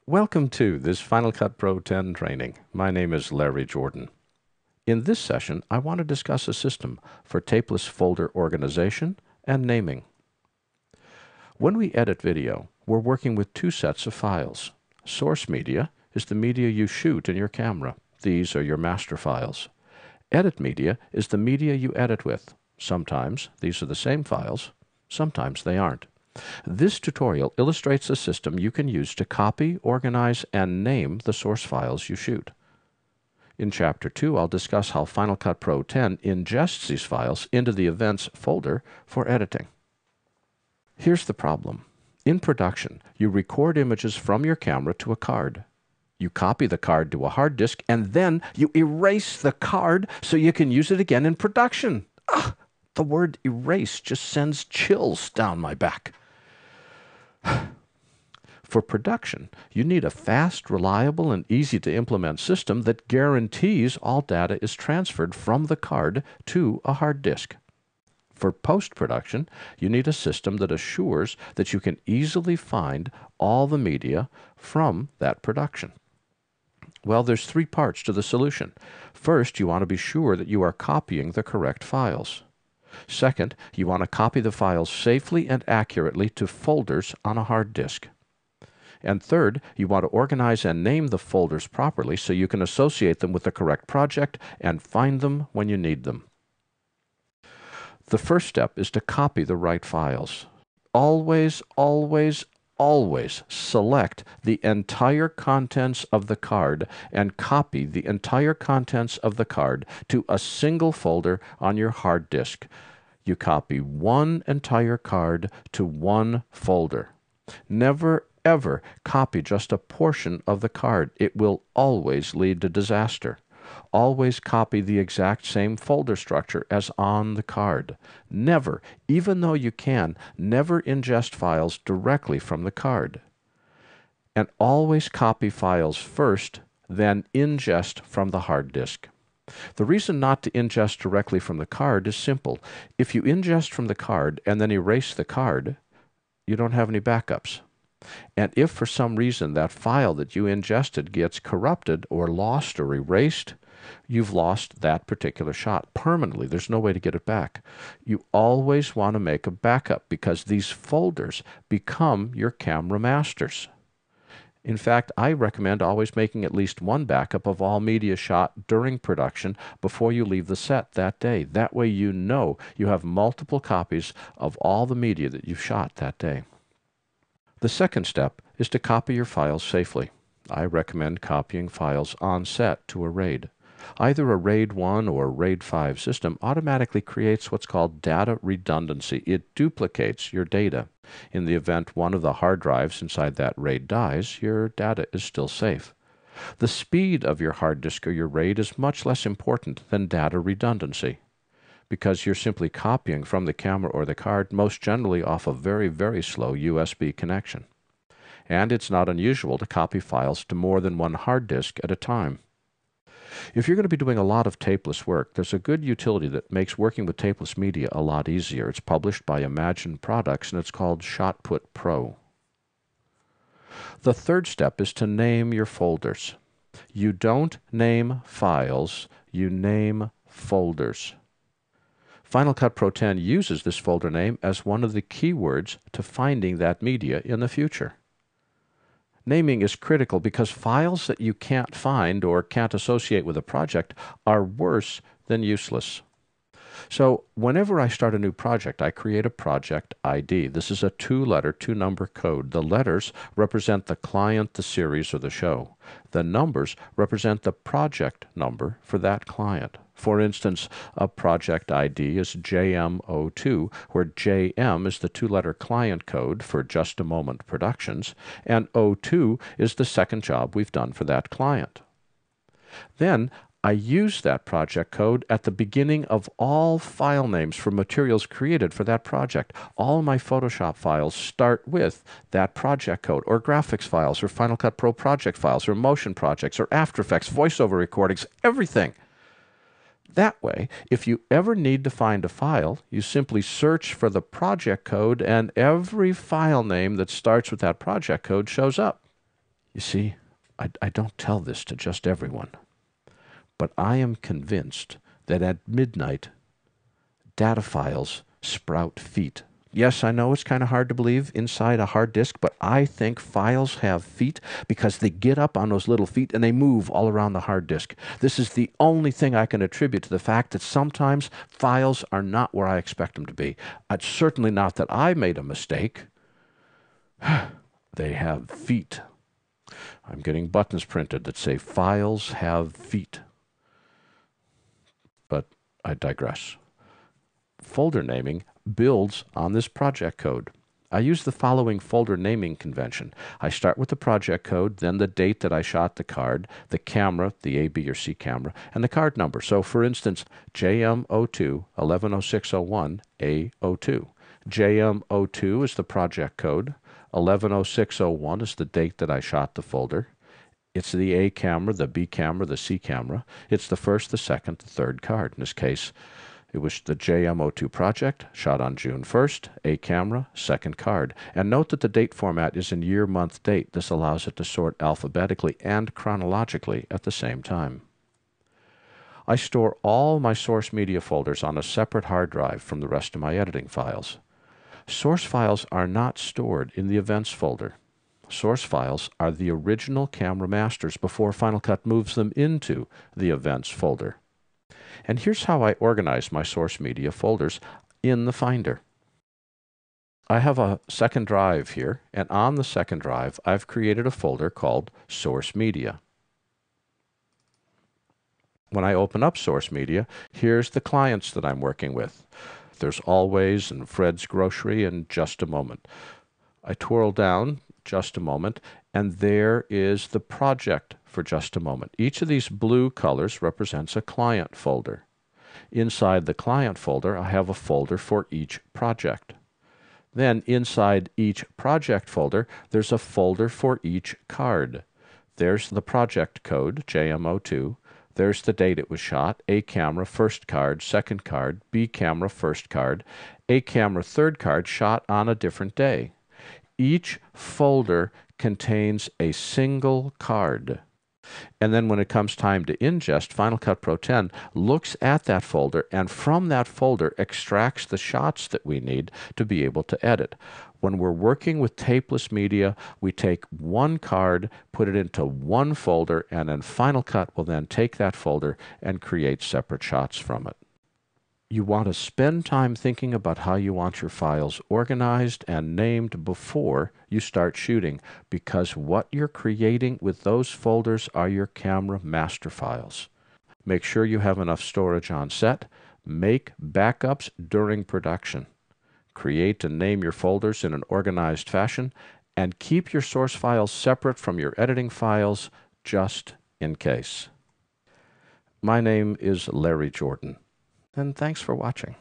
Welcome to this Final Cut Pro 10 training. My name is Larry Jordan. In this session, I want to discuss a system for Tapeless folder organization and naming. When we edit video, we're working with two sets of files. Source media is the media you shoot in your camera. These are your master files. Edit media is the media you edit with. Sometimes these are the same files, sometimes they aren't. This tutorial illustrates a system you can use to copy, organize, and name the source files you shoot. In Chapter 2, I'll discuss how Final Cut Pro 10 ingests these files into the Events folder for editing. Here's the problem. In production, you record images from your camera to a card. You copy the card to a hard disk, and then you erase the card so you can use it again in production. The word erase just sends chills down my back. For production, you need a fast, reliable, and easy-to-implement system that guarantees all data is transferred from the card to a hard disk. For post-production, you need a system that assures that you can easily find all the media from that production. Well, there's three parts to the solution. First, you want to be sure that you are copying the correct files. Second, you want to copy the files safely and accurately to folders on a hard disk. And third, you want to organize and name the folders properly so you can associate them with the correct project and find them when you need them. The first step is to copy the right files. Always, always, always select the entire contents of the card and copy the entire contents of the card to a single folder on your hard disk. You copy one entire card to one folder. Never ever copy just a portion of the card. It will always lead to disaster. Always copy the exact same folder structure as on the card. Never, even though you can, never ingest files directly from the card. And always copy files first, then ingest from the hard disk. The reason not to ingest directly from the card is simple. If you ingest from the card and then erase the card, you don't have any backups. And if for some reason that file that you ingested gets corrupted or lost or erased, you've lost that particular shot permanently. There's no way to get it back. You always want to make a backup because these folders become your camera masters. In fact, I recommend always making at least one backup of all media shot during production before you leave the set that day. That way you know you have multiple copies of all the media that you've shot that day. The second step is to copy your files safely. I recommend copying files on set to a RAID. Either a RAID 1 or RAID 5 system automatically creates what's called data redundancy. It duplicates your data. In the event one of the hard drives inside that RAID dies, your data is still safe. The speed of your hard disk or your RAID is much less important than data redundancy, because you're simply copying from the camera or the card, most generally off a very, very slow USB connection. And it's not unusual to copy files to more than one hard disk at a time. If you're going to be doing a lot of tapeless work, there's a good utility that makes working with tapeless media a lot easier. It's published by Imagine Products, and it's called ShotPut Pro. The third step is to name your folders. You don't name files, you name folders. Final Cut Pro 10 uses this folder name as one of the keywords to finding that media in the future. Naming is critical because files that you can't find or can't associate with a project are worse than useless. So whenever I start a new project, I create a project ID. This is a two-letter, two-number code. The letters represent the client, the series, or the show. The numbers represent the project number for that client. For instance, a project ID is JM02, where JM is the two-letter client code for Just a Moment Productions, and 02 is the second job we've done for that client. Then I use that project code at the beginning of all file names for materials created for that project. All my Photoshop files start with that project code, or graphics files, or Final Cut Pro project files, or motion projects, or After Effects, voiceover recordings, everything. That way, if you ever need to find a file, you simply search for the project code and every file name that starts with that project code shows up. You see, I don't tell this to just everyone, but I am convinced that at midnight, data files sprout feet. Yes, I know it's kind of hard to believe inside a hard disk, but I think files have feet because they get up on those little feet and they move all around the hard disk. This is the only thing I can attribute to the fact that sometimes files are not where I expect them to be. It's certainly not that I made a mistake. They have feet. I'm getting buttons printed that say files have feet. But I digress. Folder naming builds on this project code. I use the following folder naming convention. I start with the project code, then the date that I shot the card, the camera, the A, B, or C camera, and the card number. So for instance, JM02 110601 A02. JM02 is the project code. 110601 is the date that I shot the folder. It's the A camera, the B camera, the C camera. It's the first, the second, the third card. In this case, it was the JM02 project, shot on June 1st, A camera, second card. And note that the date format is in year, month, date. This allows it to sort alphabetically and chronologically at the same time. I store all my source media folders on a separate hard drive from the rest of my editing files. Source files are not stored in the events folder. Source files are the original camera masters before Final Cut moves them into the events folder. And here's how I organize my source media folders in the Finder. I have a second drive here, and on the second drive, I've created a folder called Source Media. When I open up Source Media, here's the clients that I'm working with. There's Always and Fred's Grocery and Just a Moment. I twirl down Just a Moment, and there is the project for Just a Moment. Each of these blue colors represents a client folder. Inside the client folder, I have a folder for each project. Then inside each project folder, there's a folder for each card. There's the project code, JM02. There's the date it was shot, A camera, first card, second card, B camera, first card, A camera, third card, shot on a different day. Each folder contains a single card. And then when it comes time to ingest, Final Cut Pro 10 looks at that folder and from that folder extracts the shots that we need to be able to edit. When we're working with tapeless media, we take one card, put it into one folder, and then Final Cut will then take that folder and create separate shots from it. You want to spend time thinking about how you want your files organized and named before you start shooting, because what you're creating with those folders are your camera master files. Make sure you have enough storage on set. Make backups during production. Create and name your folders in an organized fashion, and keep your source files separate from your editing files just in case. My name is Larry Jordan, and thanks for watching.